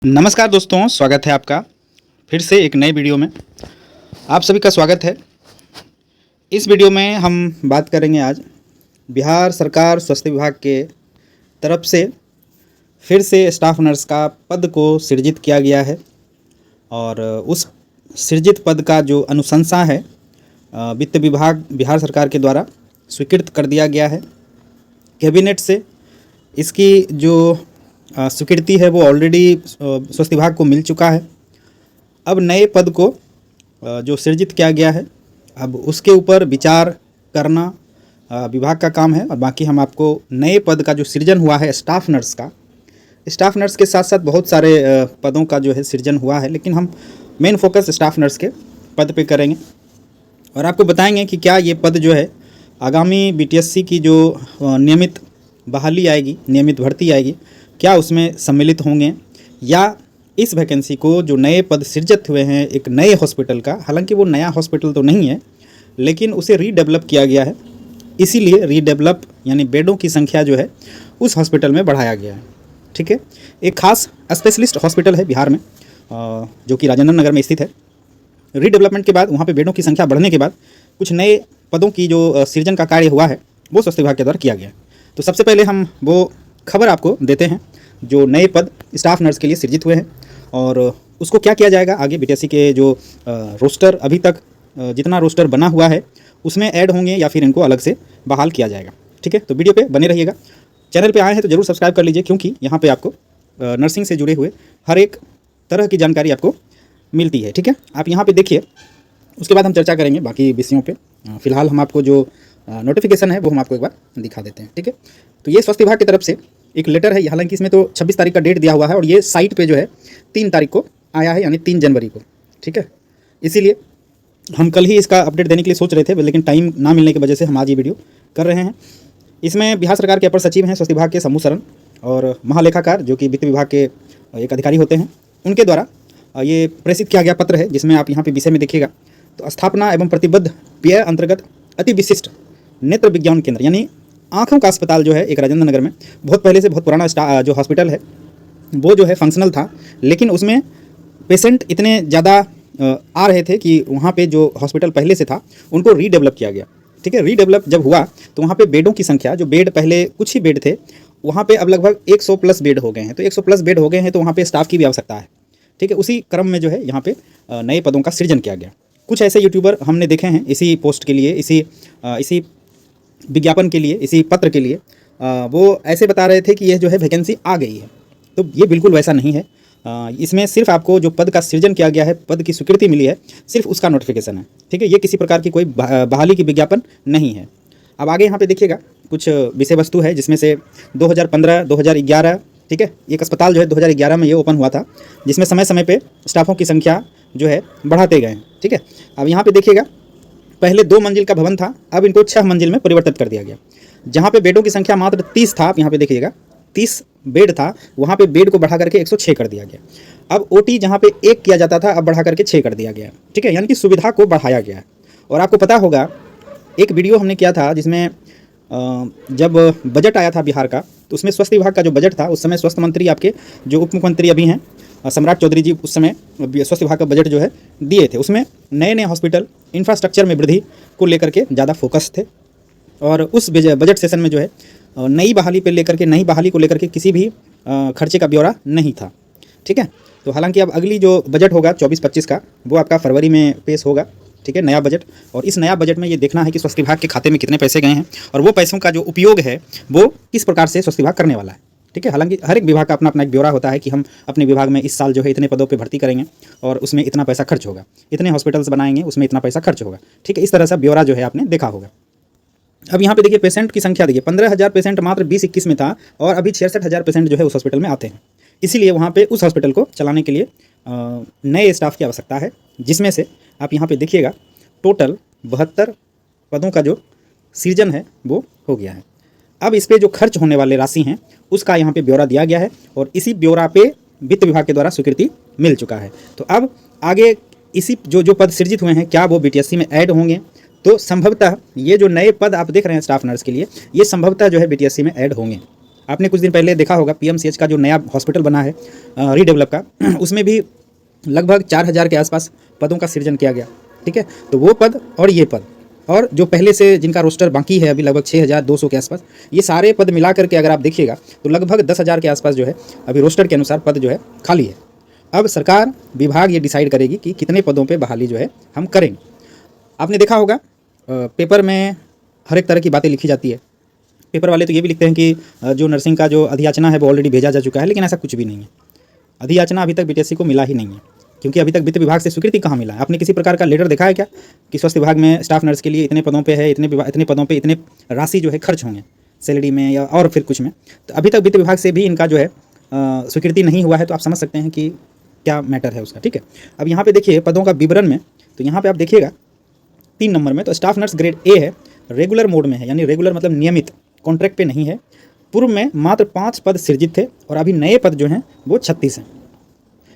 नमस्कार दोस्तों, स्वागत है आपका फिर से एक नए वीडियो में। आप सभी का स्वागत है। इस वीडियो में हम बात करेंगे आज बिहार सरकार स्वास्थ्य विभाग के तरफ से फिर से स्टाफ नर्स का पद को सृजित किया गया है और उस सृजित पद का जो अनुशंसा है वित्त विभाग बिहार सरकार के द्वारा स्वीकृत कर दिया गया है कैबिनेट से। इसकी जो स्वीकृति है वो ऑलरेडी स्वास्थ्य विभाग को मिल चुका है। अब नए पद को जो सृजित किया गया है अब उसके ऊपर विचार करना विभाग का काम है। और बाकी हम आपको नए पद का जो सृजन हुआ है स्टाफ नर्स का, स्टाफ नर्स के साथ साथ बहुत सारे पदों का जो है सृजन हुआ है, लेकिन हम मेन फोकस स्टाफ नर्स के पद पे करेंगे और आपको बताएंगे कि क्या ये पद जो है आगामी बीटीएससी की जो नियमित बहाली आएगी, नियमित भर्ती आएगी, क्या उसमें सम्मिलित होंगे या इस वैकेंसी को जो नए पद सृजित हुए हैं एक नए हॉस्पिटल का, हालांकि वो नया हॉस्पिटल तो नहीं है लेकिन उसे रीडेवलप किया गया है, इसीलिए रीडेवलप यानी बेडों की संख्या जो है उस हॉस्पिटल में बढ़ाया गया है। ठीक है, एक खास स्पेशलिस्ट हॉस्पिटल है बिहार में जो कि राजेंद्र नगर में स्थित है। रीडेवलपमेंट के बाद वहाँ पर बेडों की संख्या बढ़ने के बाद कुछ नए पदों की जो सृजन का कार्य हुआ है वो स्वास्थ्य विभाग के द्वारा किया गया है। तो सबसे पहले हम वो खबर आपको देते हैं जो नए पद स्टाफ नर्स के लिए सृजित हुए हैं और उसको क्या किया जाएगा आगे। बीटीएससी के जो रोस्टर अभी तक जितना रोस्टर बना हुआ है उसमें ऐड होंगे या फिर इनको अलग से बहाल किया जाएगा। ठीक है, तो वीडियो पे बने रहिएगा। चैनल पे आए हैं तो जरूर सब्सक्राइब कर लीजिए क्योंकि यहाँ पे आपको नर्सिंग से जुड़े हुए हर एक तरह की जानकारी आपको मिलती है। ठीक है, आप यहाँ पर देखिए, उसके बाद हम चर्चा करेंगे बाकी विषयों पर। फिलहाल हम आपको जो नोटिफिकेशन है वो हम आपको एक बार दिखा देते हैं। ठीक है, तो ये स्वास्थ्य विभाग की तरफ से एक लेटर है, हालांकि इसमें तो 26 तारीख का डेट दिया हुआ है और ये साइट पे जो है 3 तारीख को आया है, यानी 3 जनवरी को। ठीक है, इसीलिए हम कल ही इसका अपडेट देने के लिए सोच रहे थे, लेकिन टाइम ना मिलने की वजह से हम आज ये वीडियो कर रहे हैं। इसमें बिहार सरकार के अपर सचिव हैं स्वास्थ्य विभाग के समूह शरण और महालेखाकार जो कि वित्त विभाग के एक अधिकारी होते हैं, उनके द्वारा ये प्रेषित किया गया पत्र है जिसमें आप यहाँ पर विषय में देखिएगा तो स्थापना एवं प्रतिबद्ध व्यय अंतर्गत अति विशिष्ट नेत्र विज्ञान केंद्र यानी आँखों का अस्पताल जो है एक राजेंद्र नगर में बहुत पहले से बहुत पुराना जो हॉस्पिटल है वो जो है फंक्शनल था, लेकिन उसमें पेशेंट इतने ज़्यादा आ रहे थे कि वहाँ पे जो हॉस्पिटल पहले से था उनको रीडेवलप किया गया। ठीक है, रीडेवलप जब हुआ तो वहाँ पे बेडों की संख्या, जो बेड पहले कुछ ही बेड थे वहाँ पे अब लगभग 100 प्लस बेड हो गए हैं। तो 100 प्लस बेड हो गए हैं तो वहाँ पर स्टाफ की भी आवश्यकता है। ठीक है, उसी क्रम में जो है यहाँ पे नए पदों का सृजन किया गया। कुछ ऐसे यूट्यूबर हमने देखे हैं इसी पोस्ट के लिए, इसी विज्ञापन के लिए, इसी पत्र के लिए वो ऐसे बता रहे थे कि यह जो है वैकेंसी आ गई है, तो ये बिल्कुल वैसा नहीं है। इसमें सिर्फ आपको जो पद का सृजन किया गया है, पद की स्वीकृति मिली है, सिर्फ उसका नोटिफिकेशन है। ठीक है, ये किसी प्रकार की कोई बहाली की विज्ञापन नहीं है। अब आगे यहाँ पे देखिएगा कुछ विषय वस्तु है जिसमें से 2015, 2011, ठीक है, एक अस्पताल जो है 2011 में ये ओपन हुआ था जिसमें समय समय पर स्टाफों की संख्या जो है बढ़ाते गए। ठीक है, अब यहाँ पर देखिएगा पहले 2 मंजिल का भवन था, अब इनको 6 मंजिल में परिवर्तित कर दिया गया। जहाँ पे बेडों की संख्या मात्र 30 था, आप यहाँ पे देखिएगा 30 बेड था, वहाँ पे बेड को बढ़ा करके 106 कर दिया गया। अब ओटी जहाँ पे 1 किया जाता था अब बढ़ा करके 6 कर दिया गया। ठीक है, यानी कि सुविधा को बढ़ाया गया है। और आपको पता होगा एक वीडियो हमने किया था जिसमें जब बजट आया था बिहार का तो उसमें स्वास्थ्य विभाग का जो बजट था उस समय स्वास्थ्य मंत्री आपके जो उप मुख्यमंत्री अभी हैं सम्राट चौधरी जी उस समय स्वास्थ्य विभाग का बजट जो है दिए थे। उसमें नए नए हॉस्पिटल इंफ्रास्ट्रक्चर में वृद्धि को लेकर के ज़्यादा फोकस थे और उस बजट सेशन में जो है नई बहाली को लेकर के किसी भी खर्चे का ब्यौरा नहीं था। ठीक है, तो हालांकि अब अगली जो बजट होगा 24-25 का वो आपका फरवरी में पेश होगा। ठीक है, नया बजट, और इस नया बजट में ये देखना है कि स्वास्थ्य विभाग के खाते में कितने पैसे गए हैं और वो पैसों का जो उपयोग है वो किस प्रकार से स्वास्थ्य विभाग करने वाला है। ठीक है, हालांकि हर एक विभाग का अपना अपना एक ब्यौरा होता है कि हम अपने विभाग में इस साल जो है इतने पदों पे भर्ती करेंगे और उसमें इतना पैसा खर्च होगा, इतने हॉस्पिटल्स बनाएंगे उसमें इतना पैसा खर्च होगा। ठीक है, इस तरह से ब्यौरा जो है आपने देखा होगा। अब यहाँ पे देखिए पेशेंट की संख्या देखिए, 15,000 पेशेंट मात्र 20-21 में था और अभी 66,000 पेशेंट जो है उस हॉस्पिटल में आते हैं। इसीलिए वहाँ पर उस हॉस्पिटल को चलाने के लिए नए स्टाफ की आवश्यकता है, जिसमें से आप यहाँ पर देखिएगा टोटल 72 पदों का जो सृजन है वो हो गया है। अब इस पर जो खर्च होने वाले राशि हैं उसका यहाँ पे ब्यौरा दिया गया है और इसी ब्यौरा पे वित्त विभाग के द्वारा स्वीकृति मिल चुका है। तो अब आगे इसी जो पद सृजित हुए हैं क्या वो बीटीएससी में ऐड होंगे, तो संभवतः ये जो नए पद आप देख रहे हैं स्टाफ नर्स के लिए ये संभवतः जो है बीटीएससी में ऐड होंगे। आपने कुछ दिन पहले देखा होगा पीएमसीएच का जो नया हॉस्पिटल बना है रीडेवलप का, उसमें भी लगभग 4000 के आसपास पदों का सृजन किया गया। ठीक है, तो वो पद और ये पद और जो पहले से जिनका रोस्टर बाकी है अभी लगभग 6200 के आसपास, ये सारे पद मिला करके अगर आप देखिएगा तो लगभग 10,000 के आसपास जो है अभी रोस्टर के अनुसार पद जो है खाली है। अब सरकार विभाग ये डिसाइड करेगी कि कितने पदों पे बहाली जो है हम करेंगे। आपने देखा होगा पेपर में हर एक तरह की बातें लिखी जाती है। पेपर वाले तो ये भी लिखते हैं कि जो नर्सिंग का जो अधियाचना है वो ऑलरेडी भेजा जा चुका है, लेकिन ऐसा कुछ भी नहीं है। अधियाचना अभी तक बीटीएससी को मिला ही नहीं है, क्योंकि अभी तक वित्त विभाग से स्वीकृति कहाँ मिला है। आपने किसी प्रकार का लेटर देखा है क्या कि स्वास्थ्य विभाग में स्टाफ नर्स के लिए इतने पदों पे है, इतने पदों पे इतने राशि जो है खर्च होंगे सैलरी में या और फिर कुछ में? तो अभी तक वित्त विभाग से भी इनका जो है स्वीकृति नहीं हुआ है, तो आप समझ सकते हैं कि क्या मैटर है उसका। ठीक है, अब यहाँ पे देखिए पदों का विवरण में, तो यहाँ पे आप देखिएगा 3 नंबर में तो स्टाफ नर्स ग्रेड ए है, रेगुलर मोड में है, यानी रेगुलर मतलब नियमित, कॉन्ट्रैक्ट पे नहीं है। पूर्व में मात्र 5 पद सृजित थे और अभी नए पद जो हैं वो 36 हैं,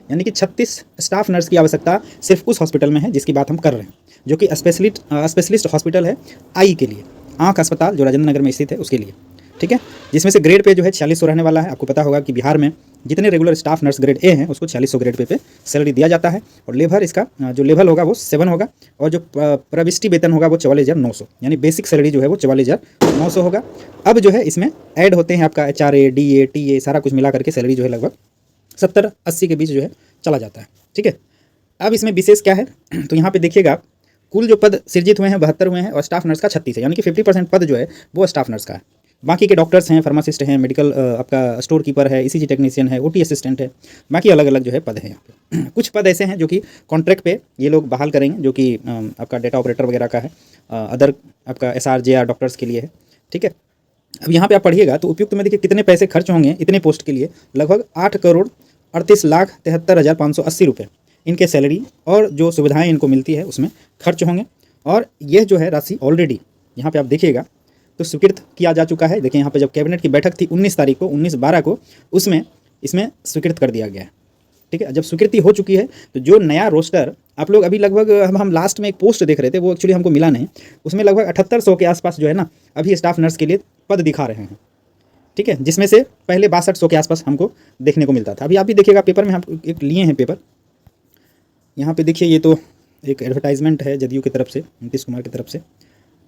यानी कि 36 स्टाफ नर्स की आवश्यकता सिर्फ उस हॉस्पिटल में है जिसकी बात हम कर रहे हैं, जो कि स्पेशलिस्ट हॉस्पिटल है आई के लिए, आँख अस्पताल जो राजेंद्र नगर में स्थित है उसके लिए। ठीक है, जिसमें से ग्रेड पे जो है 4600 रहने वाला है। आपको पता होगा कि बिहार में जितने regular staff nurse grade A हैं उसको 4600 ग्रेड पे सैलरी दिया जाता है, और लेबर इसका जो लेवल होगा वो 7 होगा, और जो प्रविष्टि वेतन होगा वो 44,900, यानी बेसिक सैलरी जो है वो 44,900 होगा। अब जो है इसमें ऐड होते हैं आपका HRA, DA, TA, सारा कुछ मिला करके सैलरी जो है लगभग 70-80 के बीच जो है चला जाता है। ठीक है, अब इसमें विशेष क्या है, तो यहाँ पे देखिएगा कुल जो पद सृजित हुए हैं 72 हुए हैं और स्टाफ नर्स का 36 है, यानी कि 50% पद जो है वो स्टाफ नर्स का है। बाकी के डॉक्टर्स हैं, फार्मासिस्ट हैं, मेडिकल आपका स्टोर कीपर है, ECG टेक्नीशियन है, OT असिस्टेंट है, बाकी अलग अलग जो है पद हैं यहाँ पे। कुछ पद ऐसे हैं जो कि कॉन्ट्रैक्ट पे ये लोग बहाल करेंगे, जो कि आपका डेटा ऑपरेटर वगैरह का है, अदर आपका SRJR डॉक्टर्स के लिए है। ठीक है, अब यहाँ पे आप पढ़िएगा तो उपयुक्त में देखिए कितने पैसे खर्च होंगे इतने पोस्ट के लिए, लगभग 8,38,73,580 रुपये इनके सैलरी और जो सुविधाएँ इनको मिलती है उसमें खर्च होंगे। और यह जो है राशि ऑलरेडी यहाँ पे आप देखिएगा तो स्वीकृत किया जा चुका है। देखिए यहाँ पे जब कैबिनेट की बैठक थी 19 तारीख को, 19/12 को, उसमें इसमें स्वीकृत कर दिया गया है। ठीक है, जब स्वीकृति हो चुकी है तो जो नया रोस्टर आप लोग अभी लगभग हम लास्ट में एक पोस्ट देख रहे थे, वो एक्चुअली हमको मिला नहीं, उसमें लगभग 7800 के आसपास जो है ना अभी स्टाफ नर्स के लिए पद दिखा रहे हैं। ठीक है, जिसमें से पहले 6200 के आसपास हमको देखने को मिलता था। अभी आप भी देखिएगा पेपर में हम एक लिए हैं पेपर, यहाँ पे देखिए ये तो एक एडवर्टाइजमेंट है जदयू की तरफ से, नीतीश कुमार की तरफ से,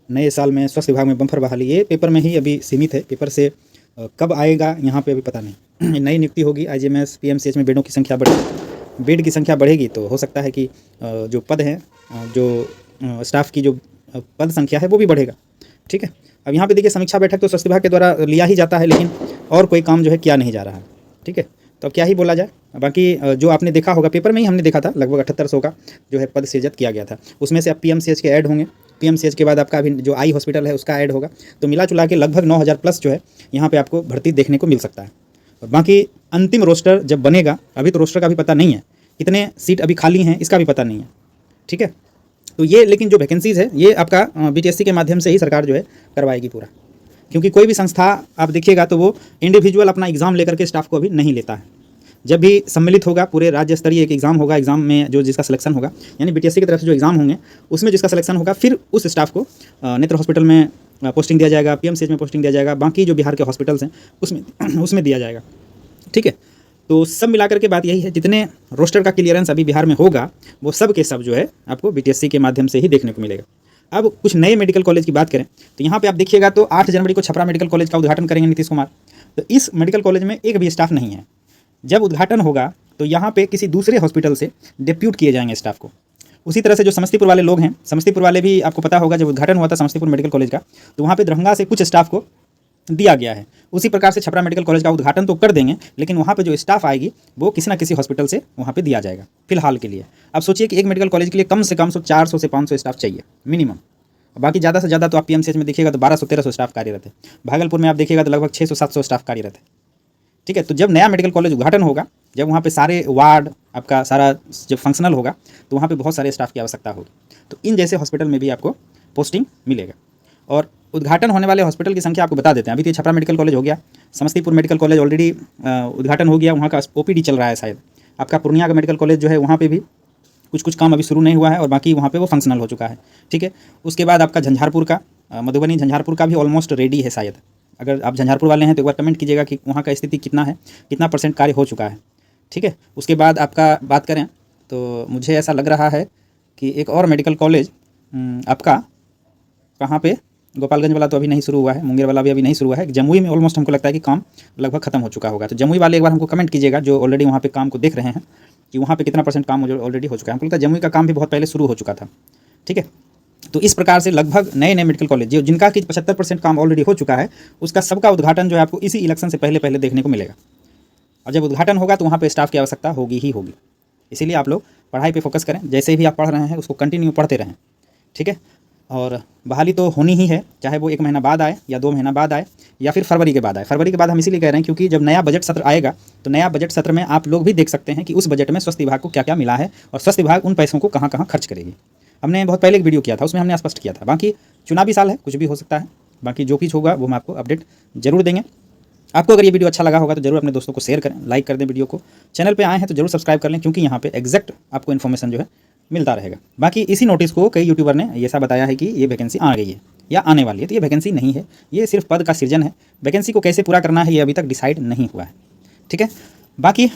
नए साल में स्वास्थ्य विभाग में बम्पर बहाली। ये पेपर में ही अभी सीमित है, पेपर से कब आएगा यहाँ पे अभी पता नहीं। नई नियुक्ति होगी IGMS PMCH में, बेडों की संख्या बढ़ेगी, बेड की संख्या बढ़ेगी तो हो सकता है कि जो पद हैं, जो स्टाफ की जो पद संख्या है वो भी बढ़ेगा। ठीक है, अब यहाँ पे देखिए समीक्षा बैठक तो स्वास्थ्य विभाग के द्वारा लिया ही जाता है, लेकिन और कोई काम जो है किया नहीं जा रहा है। ठीक है, तो अब क्या ही बोला जाए। बाकी जो आपने देखा होगा पेपर में ही हमने देखा था लगभग 7800 का जो है पद सृजित किया गया था, उसमें से अब PMCH के ऐड होंगे, PMCH के बाद आपका अभी जो आई हॉस्पिटल है उसका ऐड होगा, तो मिला जुला के लगभग 9000 प्लस जो है यहाँ पे आपको भर्ती देखने को मिल सकता है। और बाकी अंतिम रोस्टर जब बनेगा, अभी तो रोस्टर का भी पता नहीं है, कितने सीट अभी खाली हैं इसका भी पता नहीं है। ठीक है, तो ये लेकिन जो वैकेंसीज़ है ये आपका BTSC के माध्यम से ही सरकार जो है करवाएगी पूरा, क्योंकि कोई भी संस्था आप देखिएगा तो वो इंडिविजुअल अपना एग्ज़ाम लेकर के स्टाफ को अभी नहीं लेता है। जब भी सम्मिलित होगा पूरे राज्य स्तरीय एक एग्ज़ाम होगा, एग्ज़ाम में जो जिसका सिलेक्शन होगा, यानी BTSC की तरफ से जो एग्ज़ाम होंगे उसमें जिसका सिलेक्शन होगा, फिर उस स्टाफ को नेत्र हॉस्पिटल में पोस्टिंग दिया जाएगा, PMCH में पोस्टिंग दिया जाएगा, बाकी जो बिहार के हॉस्पिटल्स हैं उसमें दिया जाएगा। ठीक है, तो सब मिलाकर के बात यही है, जितने रोस्टर का क्लियरेंस अभी बिहार में होगा वो सब के सब जो है आपको BTSC के माध्यम से ही देखने को मिलेगा। अब कुछ नए मेडिकल कॉलेज की बात करें तो यहाँ पे आप देखिएगा तो 8 जनवरी को छपरा मेडिकल कॉलेज का उद्घाटन करेंगे नीतीश कुमार। तो इस मेडिकल कॉलेज में एक भी स्टाफ नहीं है। जब उद्घाटन होगा तो यहाँ पे किसी दूसरे हॉस्पिटल से डिप्यूट किए जाएंगे स्टाफ को। उसी तरह से जो समस्तीपुर वाले लोग हैं, समस्तीपुर वाले भी आपको पता होगा जब उद्घाटन हुआ था समस्तीपुर मेडिकल कॉलेज का, तो वहाँ पे दरभंगा से कुछ स्टाफ को दिया गया है। उसी प्रकार से छपरा मेडिकल कॉलेज का उद्घाटन तो कर देंगे, लेकिन वहाँ पे जो स्टाफ आएगी वो किसी ना किसी हॉस्पिटल से वहाँ पे दिया जाएगा फिलहाल के लिए। अब सोचिए कि एक मेडिकल कॉलेज के लिए कम से कम 400 से 500 स्टाफ चाहिए मिनिमम, बाकी ज़्यादा से ज़्यादा तो आप PMCH में देखिएगा तो 1200-1300 स्टाफ कार्यरत है, भागलपुर में आप देखिएगा तो लगभग 600-700 स्टाफ कार्यरत है। ठीक है, तो जब नया मेडिकल कॉलेज उद्घाटन होगा, जब वहाँ पे सारे वार्ड आपका सारा जब फंक्शनल होगा तो वहाँ पे बहुत सारे स्टाफ की आवश्यकता होगी, तो इन जैसे हॉस्पिटल में भी आपको पोस्टिंग मिलेगा। और उद्घाटन होने वाले हॉस्पिटल की संख्या आपको बता देते हैं। अभी तो छपरा मेडिकल कॉलेज हो गया, समस्तीपुर मेडिकल कॉलेज ऑलरेडी उद्घाटन हो गया, वहाँ का OPD चल रहा है शायद। आपका पूर्णिया का मेडिकल कॉलेज जो है वहाँ पे भी कुछ काम अभी शुरू नहीं हुआ है और बाकी वहाँ पे वो फंक्शनल हो चुका है। ठीक है, उसके बाद आपका झंझारपुर का मधुबनी झंझारपुर का भी ऑलमोस्ट रेडी है शायद, अगर आप झंझारपुर वाले हैं तो एक बार कमेंट कीजिएगा कि वहाँ का स्थिति कितना है, कितना % कार्य हो चुका है। ठीक है, उसके बाद आपका बात करें तो मुझे ऐसा लग रहा है कि एक और मेडिकल कॉलेज आपका कहाँ पे, गोपालगंज वाला तो अभी नहीं शुरू हुआ है, मुंगेर वाला भी अभी नहीं शुरू हुआ है, जमुई में ऑलमोस्ट हमको लगता है कि काम लगभग खत्म हो चुका होगा। तो जमुई वाले एक बार हमको कमेंट कीजिएगा जो ऑलरेडी वहाँ पे काम को देख रहे हैं कि वहाँ पे कितना % काम ऑलरेडी हो चुका है। हमको लगता है जमुई का काम भी बहुत पहले शुरू हो चुका था। ठीक है, तो इस प्रकार से लगभग नए नए मेडिकल कॉलेज जो जिनका कि 75% काम ऑलरेडी हो चुका है, उसका सबका उद्घाटन जो है आपको इसी इलेक्शन से पहले देखने को मिलेगा। और जब उद्घाटन होगा तो वहाँ पे स्टाफ की आवश्यकता होगी ही होगी। इसीलिए आप लोग पढ़ाई पे फोकस करें, जैसे भी आप पढ़ रहे हैं उसको कंटिन्यू पढ़ते रहें। ठीक है, और बहाली तो होनी ही है, चाहे वो 1 महीना बाद आए या 2 महीना बाद आए या फिर फरवरी के बाद आए। फरवरी के बाद हम इसीलिए कह रहे हैं क्योंकि जब नया बजट सत्र आएगा तो नया बजट सत्र में आप लोग भी देख सकते हैं कि उस बजट में स्वास्थ्य विभाग को क्या क्या मिला है और स्वास्थ्य विभाग उन पैसों को कहाँ कहाँ खर्च करेगी। हमने बहुत पहले एक वीडियो किया था, उसमें हमने स्पष्ट किया था। बाकी चुनावी साल है, कुछ भी हो सकता है, बाकी जो कुछ होगा वो हम आपको अपडेट जरूर देंगे। आपको अगर ये वीडियो अच्छा लगा होगा तो जरूर अपने दोस्तों को शेयर करें, लाइक कर दें वीडियो को। चैनल पे आए हैं तो जरूर सब्सक्राइब कर लें क्योंकि यहाँ पे एग्जैक्ट आपको इन्फॉर्मेशन जो है मिलता रहेगा। बाकी इसी नोटिस को कई यूट्यूबर ने ऐसा बताया है कि ये वैकेंसी आ गई है या आने वाली है, तो ये वैकेंसी नहीं है, ये सिर्फ पद का सृजन है। वैकेंसी को कैसे पूरा करना है ये अभी तक डिसाइड नहीं हुआ है। ठीक है, बाकी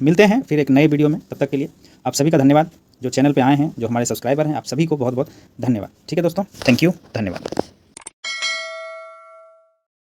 मिलते हैं फिर एक नए वीडियो में। तब तक के लिए आप सभी का धन्यवाद। जो चैनल पर आए हैं, जो हमारे सब्सक्राइबर हैं, आप सभी को बहुत बहुत धन्यवाद। ठीक है दोस्तों, थैंक यू, धन्यवाद।